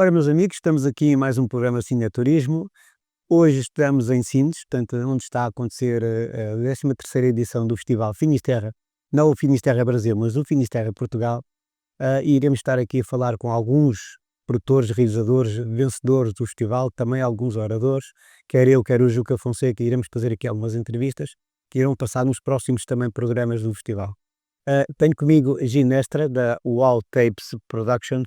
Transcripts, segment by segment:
Ora, meus amigos, estamos aqui em mais um programa Cineturismo. Hoje estamos em Sines, portanto, onde está a acontecer a 13ª edição do Festival Finisterra, não o Finisterra Brasil, mas o Finisterra Portugal, e iremos estar aqui a falar com alguns produtores, realizadores, vencedores do festival, também alguns oradores, quer eu, quer o Juca Fonseca, iremos fazer aqui algumas entrevistas que irão passar nos próximos também programas do festival. Tenho comigo a Ginestra da Tapes Production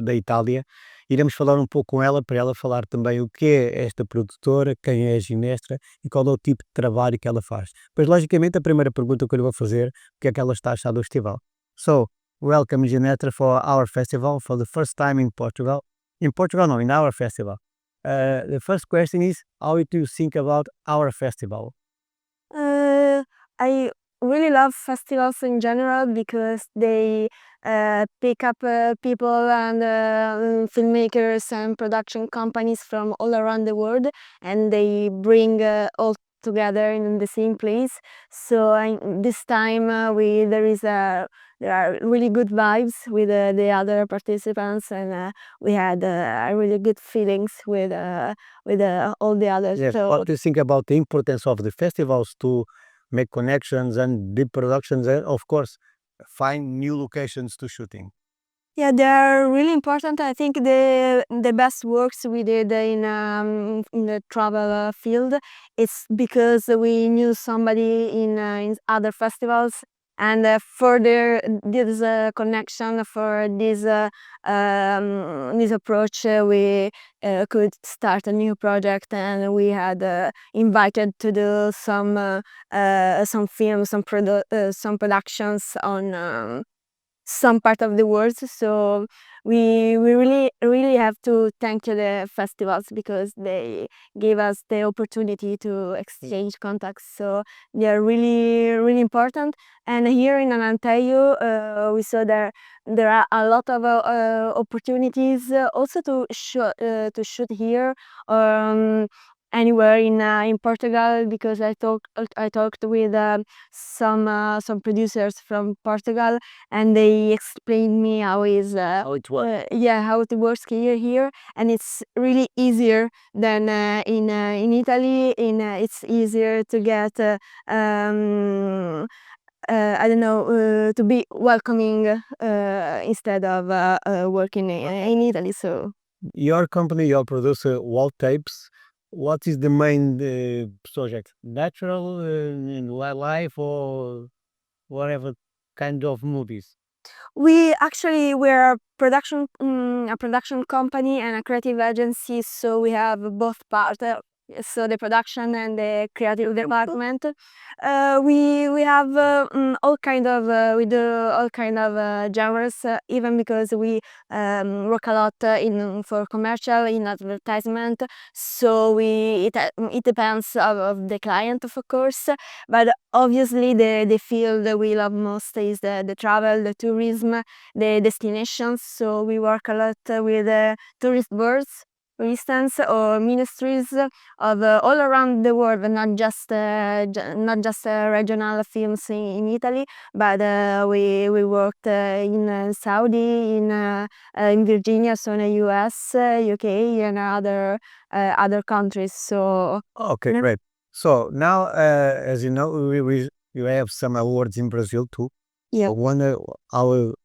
da Itália. Iremos falar um pouco com ela, para ela falar também o que é esta produtora, quem é a Ginestra e qual é o tipo de trabalho que ela faz. Pois, logicamente, a primeira pergunta que eu lhe vou fazer, o que é que ela está a achar do festival. So, welcome Ginestra for our festival, for the first time in Portugal. In Portugal, no, in our festival. The first question is, how do you think about our festival? I really love festivals in general because they pick up people and filmmakers and production companies from all around the world, and they bring all together in the same place. So this time there are really good vibes with the other participants, and we had really good feelings with all the others. Yes, So what do you think about the importance of the festivals to make connections and deep productions and, of course, find new locations to shooting? yeah, they are really important. I think the best works we did in the travel field, it's because we knew somebody in other festivals, and further this connection for this approach, we could start a new project, and we had invited to do some films, some productions on some part of the world. So we really have to thank the festivals because they gave us the opportunity to exchange contacts. So they are really important. And here in Anantaio, we saw there are a lot of opportunities also to shoot here. Anywhere in Portugal, because I talked with some producers from Portugal, and they explained me how it works. How it works here, and it's really easier than in Italy. It's easier to get I don't know, to be welcoming instead of working in Italy. So Your company, your producer, Tapes, what is the main project? Natural, wildlife, or whatever kind of movies? we're a production company and a creative agency, so we have both parts. So the production and the creative department. We have all kind of we do all kind of genres, even because we work a lot for commercial, in advertisement. So it depends of the client, of course, but obviously the field that we love most is the travel, the tourism, the destinations. So we work a lot with tourist boards, for instance, or ministries of all around the world, not just regional films in Italy, but we worked in Saudi, in Virginia, so in the US, UK, and other countries. So Okay, great. So now, as you know, you have some awards in Brazil too. yeah. Our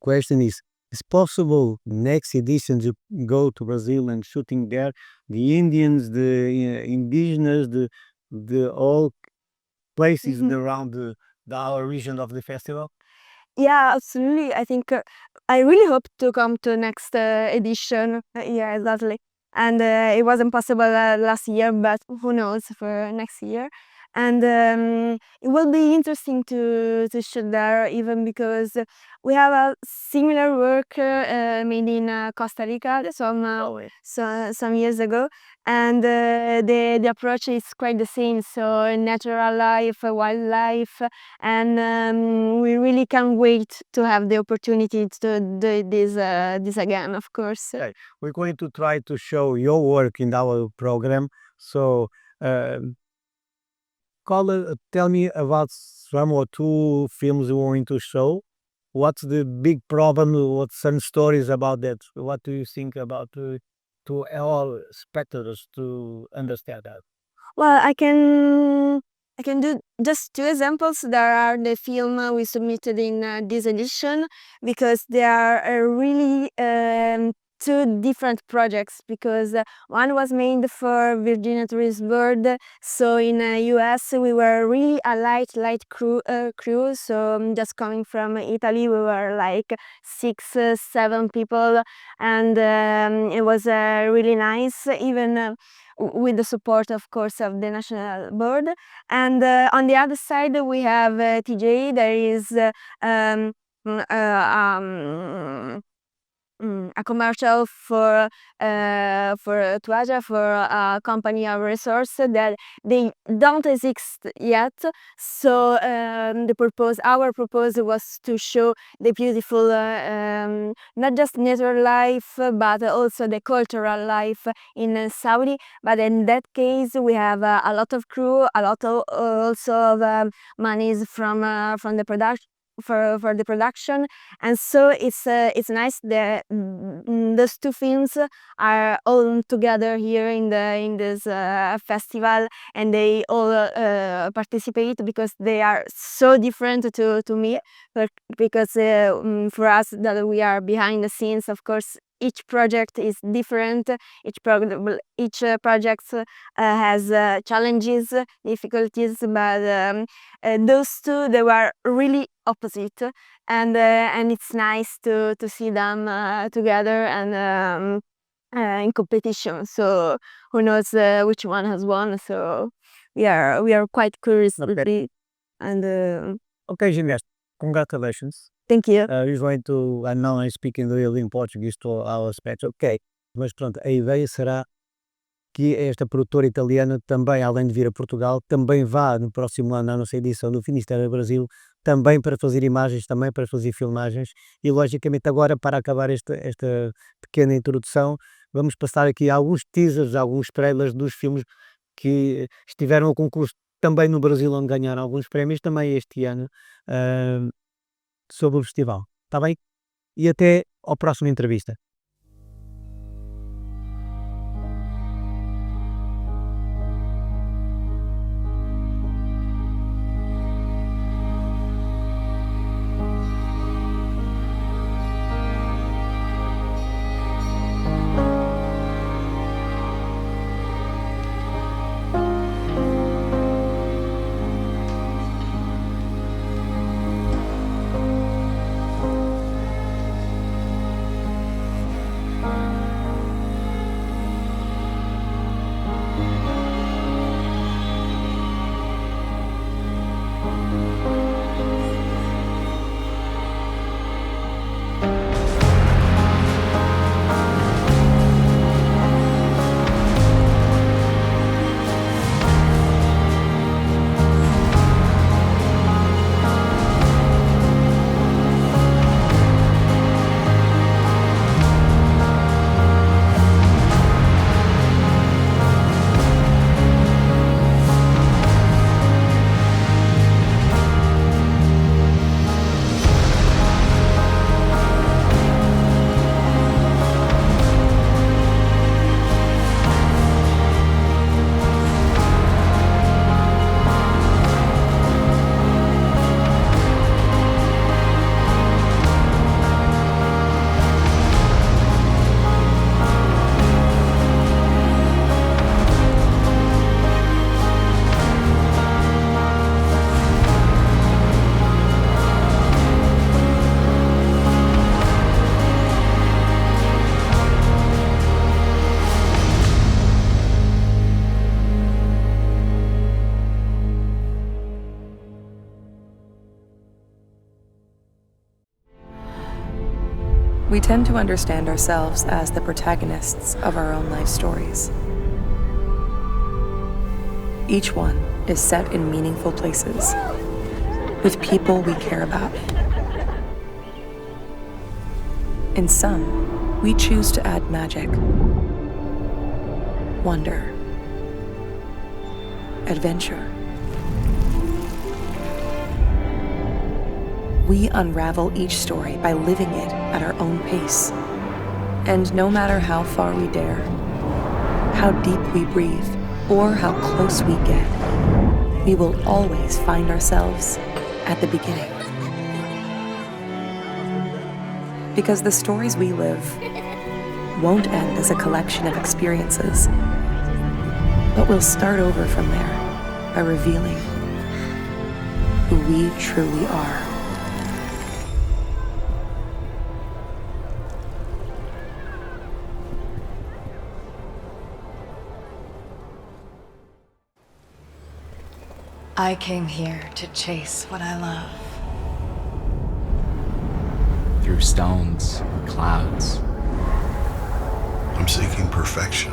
question is possible next edition to go to Brazil and shooting there? The Indians, the indigenous, the all places around our region of the festival? Yeah, absolutely. I think I really hope to come to next edition. Yeah, exactly. And it wasn't possible last year, but who knows for next year. And it will be interesting to shoot there, even because we have a similar work made in Costa Rica some years ago, and the approach is quite the same. So natural life, wildlife, and we really can't wait to have the opportunity to do this again, of course. Okay. We're going to try to show your work in our program. So tell me about some or two films you want to show what's the big problem? What's some stories about that? What do you think about to all spectators to understand that? Well, I can do just two examples. There are the film we submitted in this edition, because they are really two different projects, because one was made for Virginia Tourist Board. So in US we were really a light crew. So just coming from Italy, we were like 6-7 people, and it was really nice, even with the support, of course, of the national board. And on the other side we have TJ. There is mm, uh, um, a commercial for Tuaja, for a company of resource that they don't exist yet. So our purpose was to show the beautiful, not just natural life, but also the cultural life in Saudi. But in that case, we have a lot of crew, a lot of also of monies from the production. For the production, and so it's nice that those two films are all together here in this festival, and they all participate, because they are so different to me, because for us that we are behind the scenes, of course each project is different. Each project has challenges, difficulties, but those two, they were really opposite, and it's nice to see them together and in competition. So who knows which one has won? So we are quite curious. Okay. And Okay, Ginestra, congratulations. thank you. You're going to, and now I'm speaking really in Portuguese to our aspects. Ok, mas pronto, a ideia será que esta produtora italiana também, além de vir a Portugal, também vá no próximo ano à nossa edição do Finisterra Brasil, também para fazer imagens, também para fazer filmagens. E logicamente agora, para acabar esta pequena introdução, vamos passar aqui alguns teasers, alguns trailers dos filmes que estiveram a concurso também no Brasil, onde ganharam alguns prémios também este ano, sobre o festival. Está bem? E até ao próximo entrevista. We tend to understand ourselves as the protagonists of our own life stories. Each one is set in meaningful places, with people we care about. In some, we choose to add magic, wonder, adventure. we unravel each story by living it at our own pace. And no matter how far we dare, how deep we breathe, or how close we get, we will always find ourselves at the beginning. Because the stories we live won't end as a collection of experiences, but we'll start over from there by revealing who we truly are. I came here to chase what I love. Through stones, clouds. I'm seeking perfection.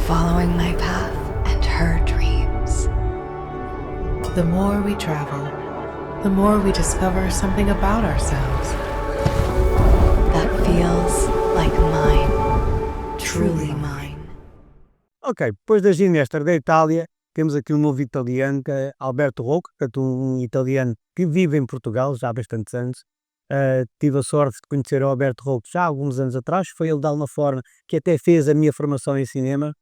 Following my path and her dreams. The more we travel, the more we discover something about ourselves. That feels like mine. Truly mine. Ok, depois da Ginestra da Itália, temos aqui um novo italiano, que é Alberto Rocco, portanto, um italiano que vive em Portugal já há bastantes anos. Tive a sorte de conhecer o Alberto Rocco já há alguns anos atrás, foi ele de alguma forma que até fez a minha formação em cinema,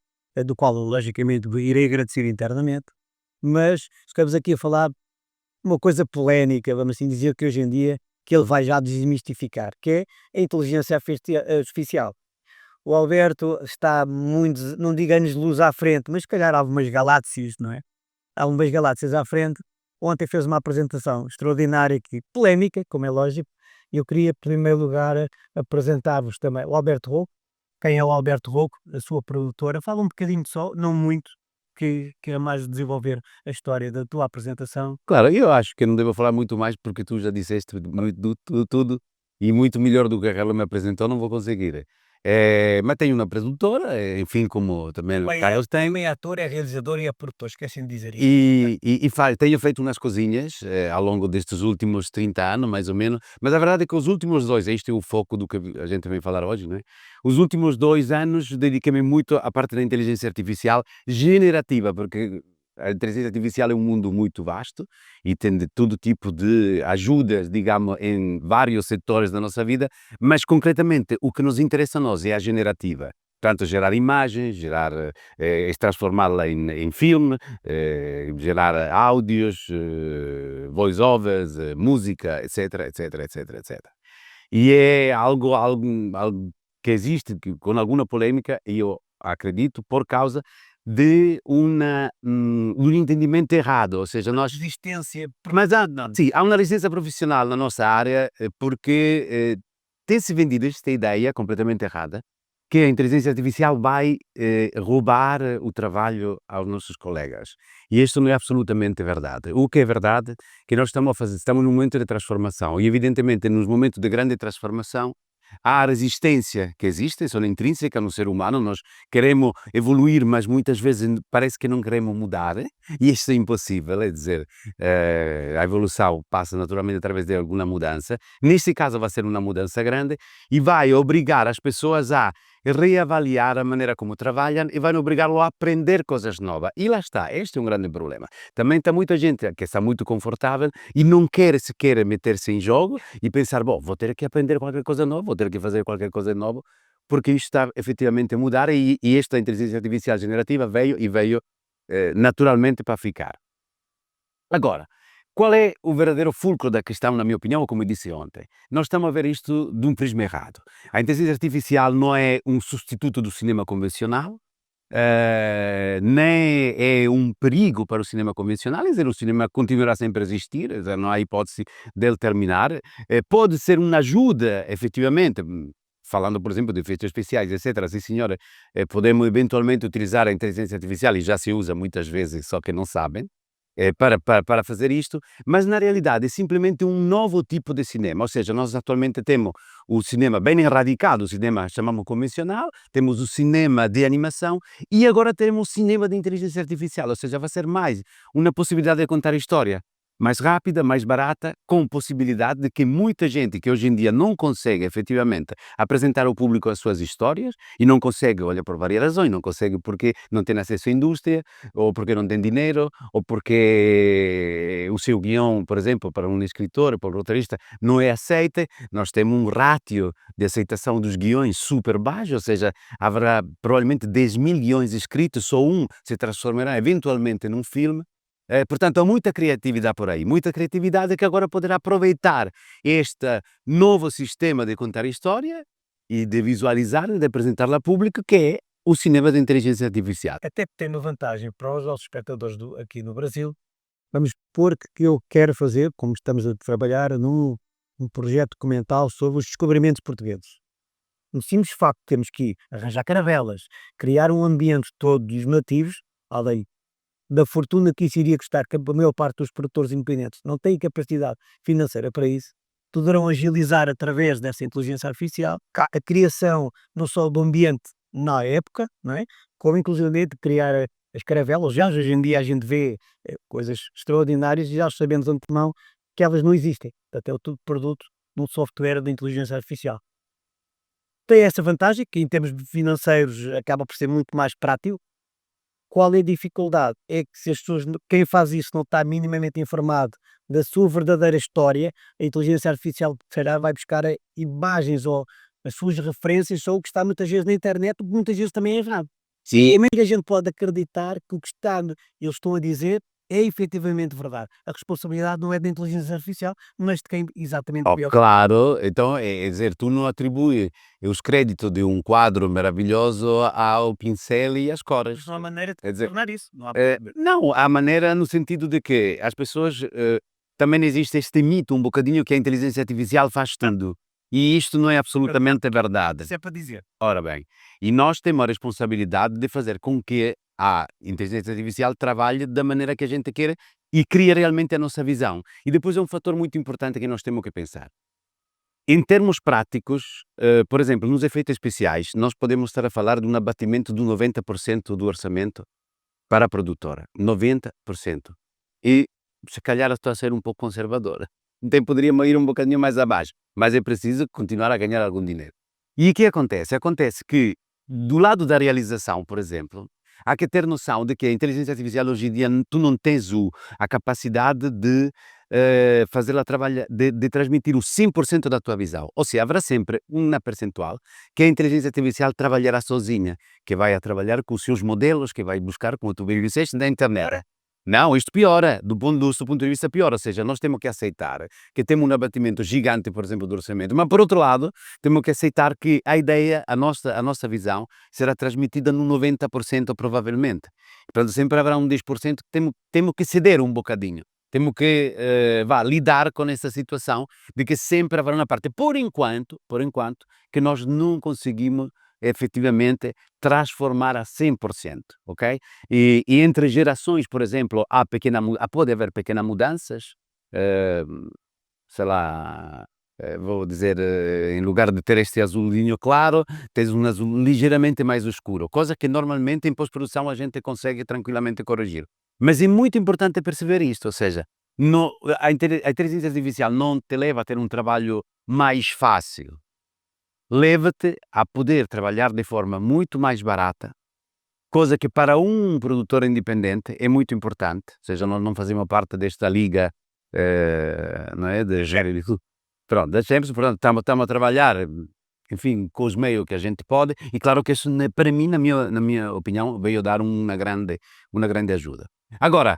do qual logicamente irei agradecer internamente, mas estamos aqui a falar uma coisa polémica, vamos assim dizer, que hoje em dia que ele vai já desmistificar, que é a inteligência artificial. O Alberto está muito, não digo anos-luz à frente, mas se calhar há umas galáxias, não é? Há umas galáxias à frente. Ontem fez uma apresentação extraordinária, que polémica, como é lógico, e eu queria, em primeiro lugar, apresentar-vos também o Alberto Rocco. Quem é o Alberto Rocco? A sua produtora. Fala um bocadinho só, não muito, que é mais desenvolver a história da tua apresentação. Claro, eu acho que eu não devo falar muito mais porque tu já disseste muito tudo e muito melhor do que ela me apresentou, não vou conseguir. Mas tenho uma produtora, enfim, como também o Carlos tem. Também é ator, é realizador e é produtor, esquecem de dizer isso. Tenho feito umas coisinhas ao longo destes últimos 30 anos, mais ou menos, mas a verdade é que os últimos 2, este é o foco do que a gente vem falar hoje, né? Os últimos 2 anos dediquei-me muito à parte da inteligência artificial generativa, porque a inteligência artificial é um mundo muito vasto e tem de todo tipo de ajudas, digamos, em vários setores da nossa vida, mas concretamente o que nos interessa a nós é a generativa. Portanto, gerar imagens, transformá-la em filme, gerar áudios, voice-overs, música, etc, etc, etc, etc. E é algo que existe com alguma polêmica, e eu acredito, por causa de um entendimento errado, ou seja, nós... Resistência. Mas sim, há uma licença profissional na nossa área, porque tem-se vendido esta ideia completamente errada, que a inteligência artificial vai roubar o trabalho aos nossos colegas. E isto não é absolutamente verdade. O que é verdade é que nós estamos num momento de transformação, e evidentemente nos momentos de grande transformação, há a resistência que existe, é intrínseca no ser humano, nós queremos evoluir, mas muitas vezes parece que não queremos mudar, e isto é impossível, é dizer, a evolução passa naturalmente através de alguma mudança, neste caso vai ser uma mudança grande, e vai obrigar as pessoas a reavaliar a maneira como trabalham e vai obrigá-lo a aprender coisas novas. E lá está, este é um grande problema. Também está muita gente que está muito confortável e não quer sequer meter-se em jogo e pensar, bom, vou ter que aprender qualquer coisa nova, vou ter que fazer qualquer coisa nova, porque isto está efetivamente a mudar e esta inteligência artificial generativa veio naturalmente para ficar. Agora, qual é o verdadeiro fulcro da questão, na minha opinião, como eu disse ontem? Nós estamos a ver isto de um prisma errado. A inteligência artificial não é um substituto do cinema convencional, nem é um perigo para o cinema convencional, quer dizer, o cinema continuará sempre a existir, não há hipótese dele terminar. Pode ser uma ajuda, efetivamente, falando, por exemplo, de efeitos especiais, etc. Sim, senhora, podemos eventualmente utilizar a inteligência artificial, e já se usa muitas vezes, só que não sabem, para fazer isto, mas na realidade é simplesmente um novo tipo de cinema, ou seja, nós atualmente temos o cinema bem erradicado, o cinema chamamos convencional, temos o cinema de animação e agora temos o cinema de inteligência artificial, ou seja, vai ser mais uma possibilidade de contar história, mais rápida, mais barata, com possibilidade de que muita gente que hoje em dia não consegue efetivamente apresentar ao público as suas histórias, e não consegue, olha, por várias razões, não consegue porque não tem acesso à indústria, ou porque não tem dinheiro, ou porque o seu guião, por exemplo, para um escritor, para um roteirista, não é aceite. Nós temos um ratio de aceitação dos guiões super baixo, ou seja, haverá provavelmente 10.000 guiões escritos, só um se transformará eventualmente num filme. Portanto, há muita criatividade por aí, muita criatividade que agora poderá aproveitar este novo sistema de contar história e de visualizar e de apresentar-la ao público, que é o cinema de inteligência artificial. Até que tem uma vantagem para os nossos espectadores aqui no Brasil. Vamos supor que eu quero fazer, como estamos a trabalhar, num projeto documental sobre os descobrimentos portugueses. No simples facto de termos que arranjar caravelas, criar um ambiente todo dos nativos, além da fortuna que isso iria custar, que a maior parte dos produtores independentes não têm capacidade financeira para isso, poderão agilizar através dessa inteligência artificial a criação não só do ambiente na época, não é? Como inclusive de criar as caravelas. Já hoje em dia a gente vê coisas extraordinárias e já sabemos de antemão que elas não existem. Portanto, é tudo produto de um software de inteligência artificial. Tem essa vantagem, que em termos financeiros acaba por ser muito mais prático. Qual é a dificuldade? É que se as pessoas, quem faz isso não está minimamente informado da sua verdadeira história, a inteligência artificial vai buscar imagens ou as suas referências ou o que está muitas vezes na internet, o que muitas vezes também é errado. Sim. E muita gente pode acreditar que o que eles estão a dizer é efetivamente verdade. A responsabilidade não é da inteligência artificial, mas de quem exatamente Oh, criou. claro, então é dizer, tu não atribui os créditos de um quadro maravilhoso ao pincel e às cores. Mas não há maneira Quer de dizer, tornar isso. Não há não, há maneira no sentido de que as pessoas, também existe este mito um bocadinho que a inteligência artificial faz tudo. E isto não é absolutamente verdade. Isso é para dizer. Ora bem, e nós temos a responsabilidade de fazer com que a inteligência artificial trabalhe da maneira que a gente quer e crie realmente a nossa visão. E depois é um fator muito importante que nós temos que pensar. Em termos práticos, por exemplo, nos efeitos especiais, nós podemos estar a falar de um abatimento de 90% do orçamento para a produtora. 90%. E se calhar estou a ser um pouco conservadora. Então poderíamos ir um bocadinho mais abaixo, mas é preciso continuar a ganhar algum dinheiro. E o que acontece? Acontece que, do lado da realização, por exemplo, há que ter noção de que a inteligência artificial hoje em dia, tu não tens a capacidade de fazê-la trabalhar, de transmitir o 100% da tua visão. Ou seja, haverá sempre uma percentual que a inteligência artificial trabalhará sozinha, que vai a trabalhar com os seus modelos, que vai buscar, como tu bem disseste, na internet. Não, isto piora, do nosso ponto de vista piora, ou seja, nós temos que aceitar que temos um abatimento gigante, por exemplo, do orçamento, mas por outro lado, temos que aceitar que a ideia, a nossa visão, será transmitida no 90% provavelmente. Portanto, sempre haverá um 10% que temos que ceder um bocadinho. Temos que lidar com essa situação de que sempre haverá uma parte, por enquanto, que nós não conseguimos efetivamente transformar a 100%, ok? E entre gerações, por exemplo, pode haver pequenas mudanças, sei lá, vou dizer, em lugar de ter este azulinho claro, tens um azul ligeiramente mais escuro, coisa que normalmente em pós-produção a gente consegue tranquilamente corrigir. Mas é muito importante perceber isto, ou seja, a inteligência artificial não te leva a ter um trabalho mais fácil, leva-te a poder trabalhar de forma muito mais barata, coisa que para um produtor independente é muito importante, ou seja, nós não fazemos parte desta liga, não é, de género e tudo. Pronto, portanto, estamos a trabalhar, enfim, com os meios que a gente pode, e claro que isso, para mim, na minha opinião, veio dar uma grande ajuda. Agora,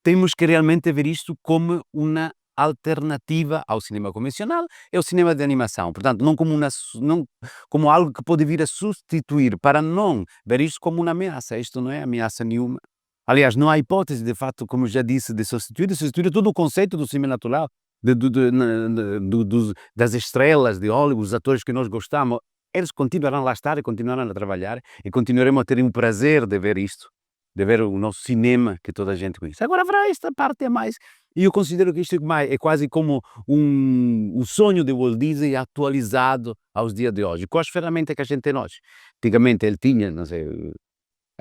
temos que realmente ver isto como uma alternativa ao cinema convencional e ao cinema de animação. Portanto, não como algo que pode vir a substituir, para não ver isto como uma ameaça. Isto não é ameaça nenhuma. Aliás, não há hipótese, de fato, como já disse, de substituir todo o conceito do cinema natural, das estrelas de Hollywood, os atores que nós gostamos. Eles continuarão lá a estar e continuarão a trabalhar e continuaremos a ter um prazer de ver isto, de ver o nosso cinema que toda a gente conhece. Agora haverá esta parte a mais, e eu considero que isto é quase como um sonho de Walt Disney atualizado aos dias de hoje, com as ferramentas que a gente tem hoje. Antigamente ele tinha, não sei,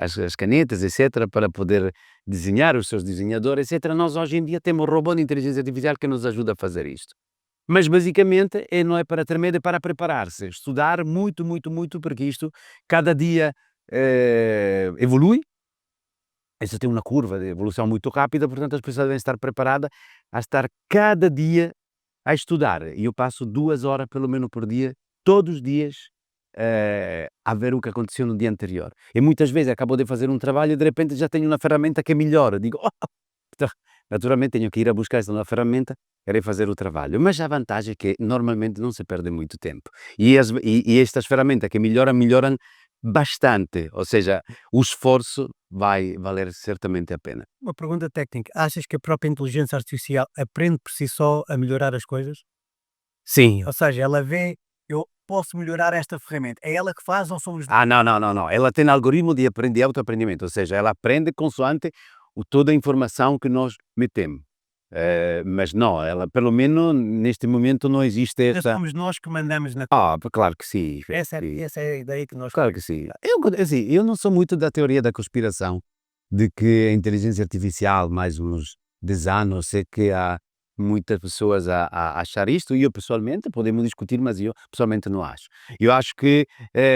as canetas, etc., para poder desenhar, os seus desenhadores, etc. Nós hoje em dia temos robô de inteligência artificial que nos ajuda a fazer isto. Mas basicamente não é para ter medo, é para preparar-se, estudar muito, muito, muito, porque isto cada dia evolui. Isso tem uma curva de evolução muito rápida, portanto as pessoas devem estar preparadas a estar cada dia a estudar. E eu passo 2 horas pelo menos por dia, todos os dias, a ver o que aconteceu no dia anterior. E muitas vezes acabo de fazer um trabalho e de repente já tenho uma ferramenta que é melhor. Digo, naturalmente tenho que ir a buscar esta ferramenta para fazer o trabalho. Mas a vantagem é que normalmente não se perde muito tempo. E estas ferramentas que melhoram bastante. Ou seja, o esforço vai valer certamente a pena. Uma pergunta técnica. Achas que a própria inteligência artificial aprende por si só a melhorar as coisas? Sim. Ou seja, ela vê, eu posso melhorar esta ferramenta. É ela que faz ou somos... Não. Ela tem algoritmo de autoaprendimento. Ou seja, ela aprende consoante toda a informação que nós metemos. Mas não, ela pelo menos neste momento não existe esta... Somos nós que mandamos na... claro que sim. Essa é a ideia que nós... Claro que sim. Eu não sou muito da teoria da conspiração, de que a inteligência artificial, mais uns 10 anos, sei que há muitas pessoas a achar isto, e eu pessoalmente, podemos discutir, mas eu pessoalmente não acho. Eu acho que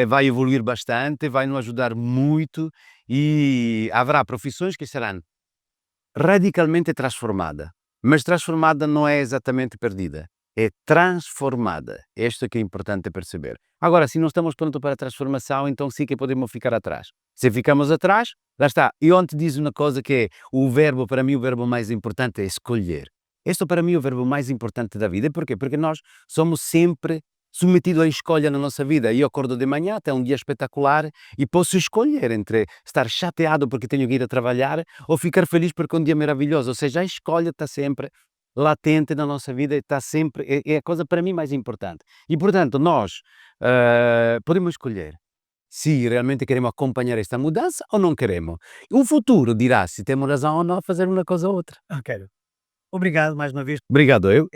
vai evoluir bastante, vai nos ajudar muito, e haverá profissões que serão radicalmente transformadas. Mas transformada não é exatamente perdida, é transformada. Isto é que é importante perceber. Agora, se não estamos prontos para a transformação, então sim que podemos ficar atrás. Se ficamos atrás, lá está. E ontem diz uma coisa que é, para mim, o verbo mais importante é escolher. Este para mim é o verbo mais importante da vida. Por quê? Porque nós somos sempre submetidos à escolha na nossa vida. Eu acordo de manhã, tem um dia espetacular e posso escolher entre estar chateado porque tenho que ir a trabalhar ou ficar feliz porque é um dia maravilhoso. Ou seja, a escolha está sempre latente na nossa vida, está sempre, é a coisa para mim mais importante. E portanto, nós podemos escolher se realmente queremos acompanhar esta mudança ou não queremos. O futuro dirá se temos razão ou não a fazer uma coisa ou outra. Ok. Obrigado mais uma vez. Obrigado eu.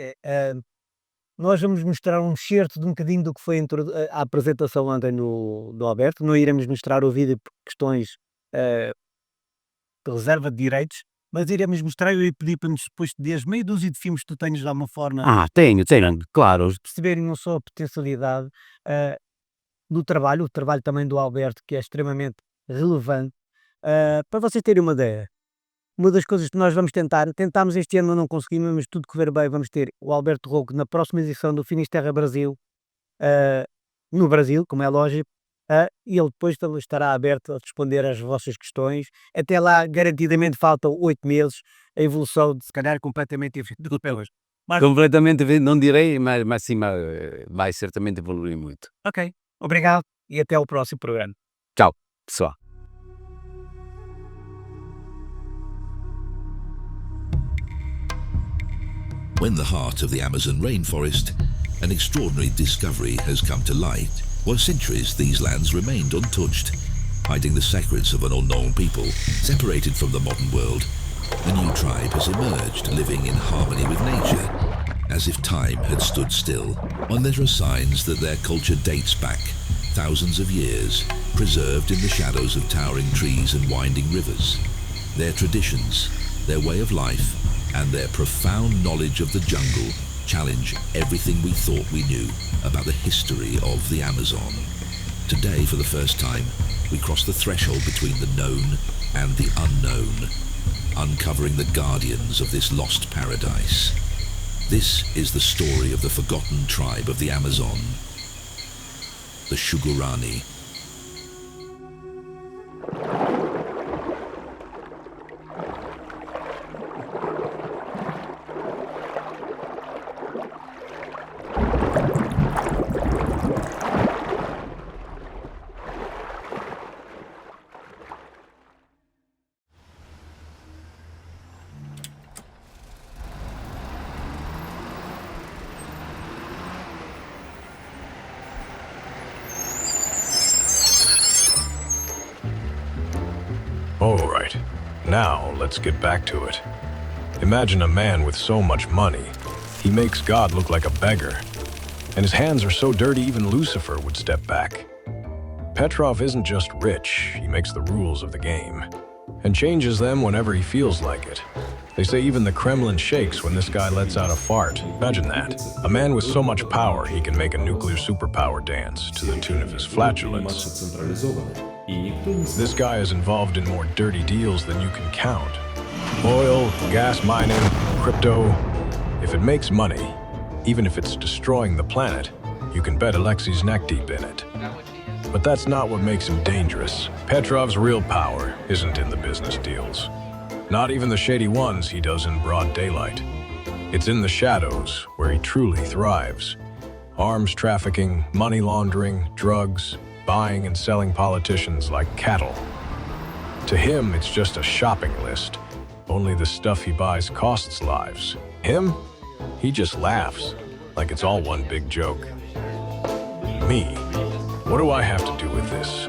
Nós vamos mostrar um excerto de um bocadinho do que foi a apresentação ontem do Alberto. Não iremos mostrar o vídeo por questões de reserva de direitos, mas iremos mostrar e pedir para nos depois dias meia dúzia de filmes que tu tens de alguma forma. Tenho, claro. Perceberem não só a potencialidade do trabalho, o trabalho também do Alberto, que é extremamente relevante. Para vocês terem uma ideia, uma das coisas que nós vamos tentámos este ano, mas não conseguimos, mas tudo correr bem, vamos ter o Alberto Rocco na próxima edição do Finisterra Brasil, no Brasil, como é lógico, e ele depois estará aberto a responder às vossas questões. Até lá, garantidamente, faltam 8 meses, a evolução de se calhar completamente diferente do que é hoje. Completamente, não direi, mas sim, vai certamente evoluir muito. Ok, obrigado e até ao próximo programa. Tchau, pessoal. When the heart of the Amazon rainforest, an extraordinary discovery has come to light. For centuries, these lands remained untouched, hiding the secrets of an unknown people, separated from the modern world. A new tribe has emerged, living in harmony with nature, as if time had stood still. And there are signs that their culture dates back thousands of years, preserved in the shadows of towering trees and winding rivers. Their traditions, their way of life, and their profound knowledge of the jungle challenge everything we thought we knew about the history of the Amazon. Today, for the first time, we cross the threshold between the known and the unknown, uncovering the guardians of this lost paradise. This is the story of the forgotten tribe of the Amazon, the Shugurani. All right, now let's get back to it. Imagine a man with so much money. He makes God look like a beggar. And his hands are so dirty even Lucifer would step back. Petrov isn't just rich, he makes the rules of the game, and changes them whenever he feels like it. They say even the Kremlin shakes when this guy lets out a fart. Imagine that. A man with so much power, he can make a nuclear superpower dance to the tune of his flatulence. This guy is involved in more dirty deals than you can count. Oil, gas mining, crypto. If it makes money, even if it's destroying the planet, you can bet Alexei's neck deep in it. But that's not what makes him dangerous. Petrov's real power isn't in the business deals. Not even the shady ones he does in broad daylight. It's in the shadows where he truly thrives. Arms trafficking, money laundering, drugs, buying and selling politicians like cattle. To him, it's just a shopping list. Only the stuff he buys costs lives. Him? He just laughs, like it's all one big joke. Me? What do I have to do with this?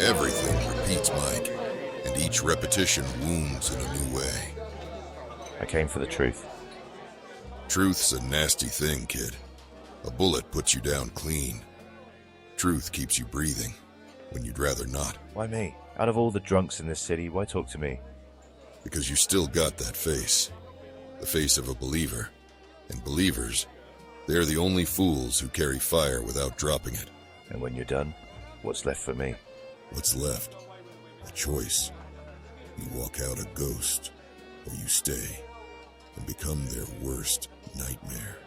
Everything repeats, Mike, and each repetition wounds in a new way. I came for the truth. Truth's a nasty thing, kid. A bullet puts you down clean. Truth keeps you breathing when you'd rather not. Why me? Out of all the drunks in this city, why talk to me? Because you still got that face. The face of a believer. And believers, they're the only fools who carry fire without dropping it. And when you're done, what's left for me? What's left? A choice. You walk out a ghost, or you stay and become their worst nightmare.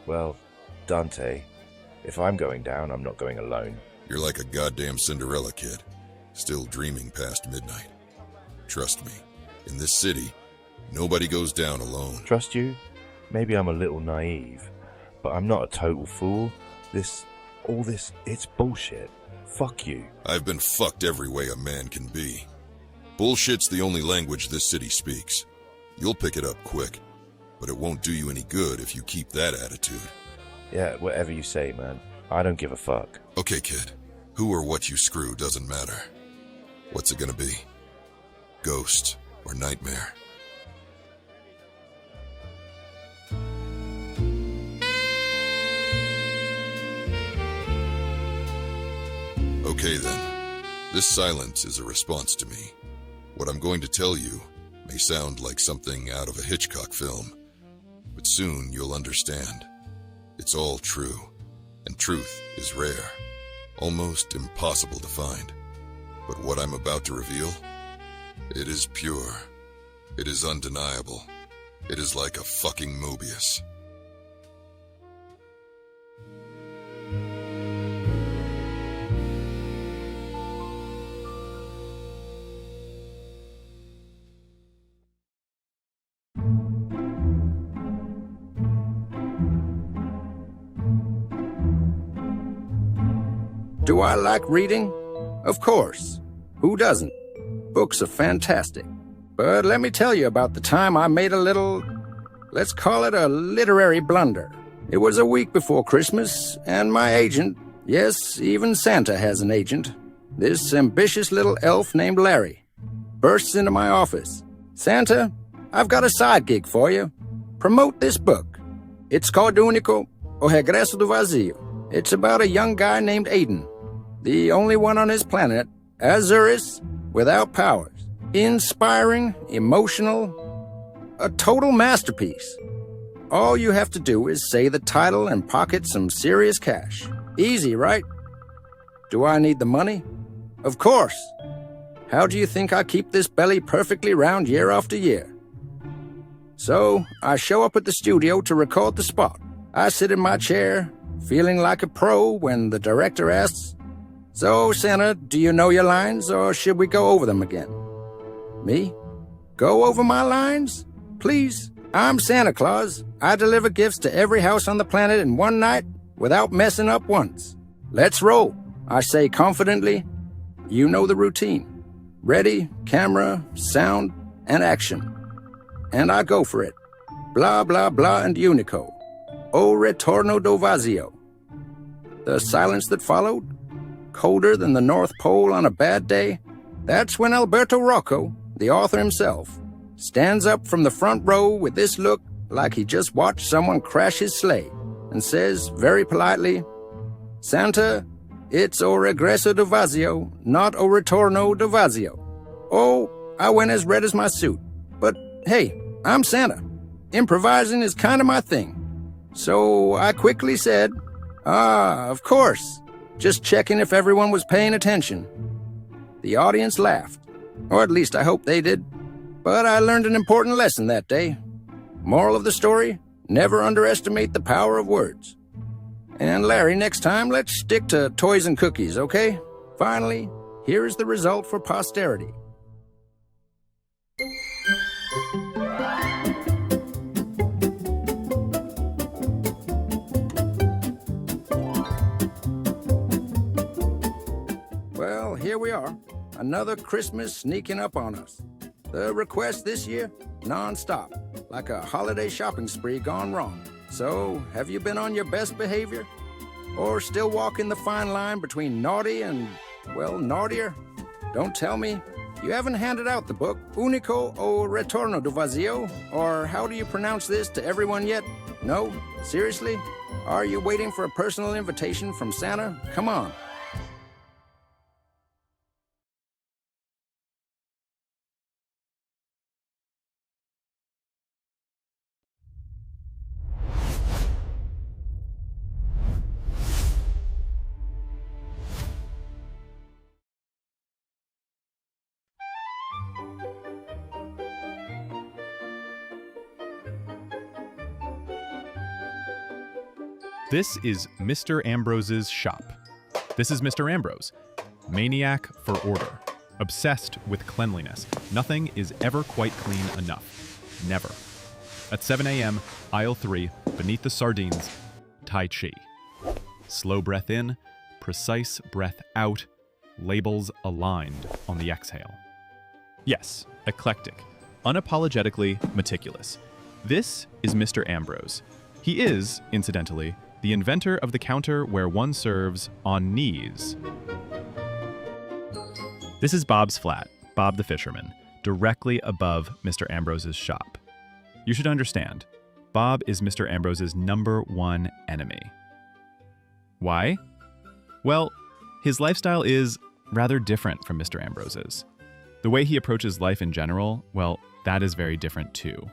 Well, Dante, if I'm going down, I'm not going alone. You're like a goddamn Cinderella kid, still dreaming past midnight. Trust me, in this city, nobody goes down alone. Trust you? Maybe I'm a little naive, but I'm not a total fool. All this, it's bullshit. Fuck you. I've been fucked every way a man can be. Bullshit's the only language this city speaks. You'll pick it up quick, but it won't do you any good if you keep that attitude. Yeah, whatever you say, man. I don't give a fuck. Okay, kid. Who or what you screw doesn't matter. What's it gonna be? Ghost or nightmare? Okay then. This silence is a response to me. What I'm going to tell you may sound like something out of a Hitchcock film, but soon you'll understand. It's all true, and truth is rare, almost impossible to find. But what I'm about to reveal, it is pure. It is undeniable. It is like a fucking Mobius. Do I like reading? Of course. Who doesn't? Books are fantastic. But let me tell you about the time I made a little, let's call it a literary blunder. It was a week before Christmas, and my agent, yes, even Santa has an agent, this ambitious little elf named Larry, bursts into my office. Santa, I've got a side gig for you. Promote this book. It's called Único, O Regresso do Vazio. It's about a young guy named Aiden, the only one on his planet, Azuris, without powers. Inspiring, emotional, a total masterpiece. All you have to do is say the title and pocket some serious cash. Easy, right? Do I need the money? Of course. How do you think I keep this belly perfectly round year after year? So, I show up at the studio to record the spot. I sit in my chair, feeling like a pro when the director asks, "So, Santa, do you know your lines, or should we go over them again?" Me? Go over my lines? Please. I'm Santa Claus. I deliver gifts to every house on the planet in one night without messing up once. Let's roll. I say confidently. You know the routine. Ready, camera, sound, and action. And I go for it. Blah, blah, blah, and unico. O ritorno do vazio. The silence that followed, colder than the North Pole on a bad day, that's when Alberto Rocco, the author himself, stands up from the front row with this look like he just watched someone crash his sleigh and says very politely, Santa, it's o regresso do vazio, not o ritorno do vazio. Oh, I went as red as my suit. But hey, I'm Santa. Improvising is kind of my thing. So I quickly said, of course. Just checking if everyone was paying attention. The audience laughed, or at least I hope they did. But I learned an important lesson that day. Moral of the story, never underestimate the power of words. And Larry, next time, let's stick to toys and cookies, okay? Finally, here is the result for posterity. Well, here we are. Another Christmas sneaking up on us. The request this year, non-stop, like a holiday shopping spree gone wrong. So, have you been on your best behavior? Or still walking the fine line between naughty and, well, naughtier? Don't tell me. You haven't handed out the book, Unico o Retorno do Vazio, or how do you pronounce this to everyone yet? No? Seriously? Are you waiting for a personal invitation from Santa? Come on. This is Mr. Ambrose's shop. This is Mr. Ambrose, maniac for order, obsessed with cleanliness. Nothing is ever quite clean enough. Never. At 7 a.m., aisle 3, beneath the sardines, Tai Chi. Slow breath in, precise breath out, labels aligned on the exhale. Yes, eclectic, unapologetically meticulous. This is Mr. Ambrose. He is, incidentally, the inventor of the counter where one serves on knees. This is Bob's flat, Bob the fisherman, directly above Mr. Ambrose's shop. You should understand, Bob is Mr. Ambrose's #1 enemy. Why? Well, his lifestyle is rather different from Mr. Ambrose's. The way he approaches life in general, well, that is very different too.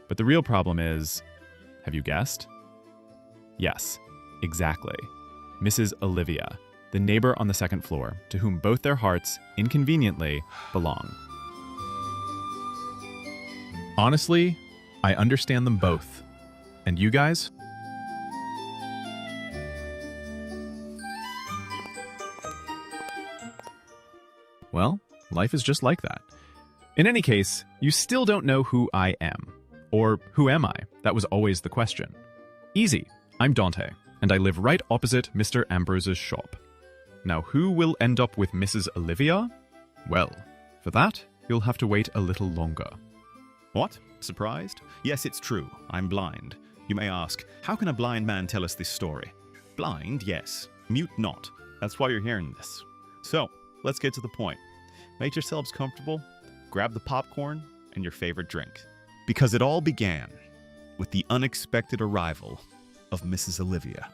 But the real problem is, have you guessed? Yes, exactly. Mrs. Olivia, the neighbor on the second floor, to whom both their hearts, inconveniently, belong. Honestly, I understand them both. And you guys? Well, life is just like that. In any case, you still don't know who I am. Or who am I? That was always the question. Easy. I'm Dante, and I live right opposite Mr. Ambrose's shop. Now, who will end up with Mrs. Olivia? Well, for that, you'll have to wait a little longer. What? Surprised? Yes, it's true. I'm blind. You may ask, how can a blind man tell us this story? Blind, yes. Mute not. That's why you're hearing this. So, let's get to the point. Make yourselves comfortable, grab the popcorn, and your favorite drink. Because it all began with the unexpected arrival of Mrs. Olivia.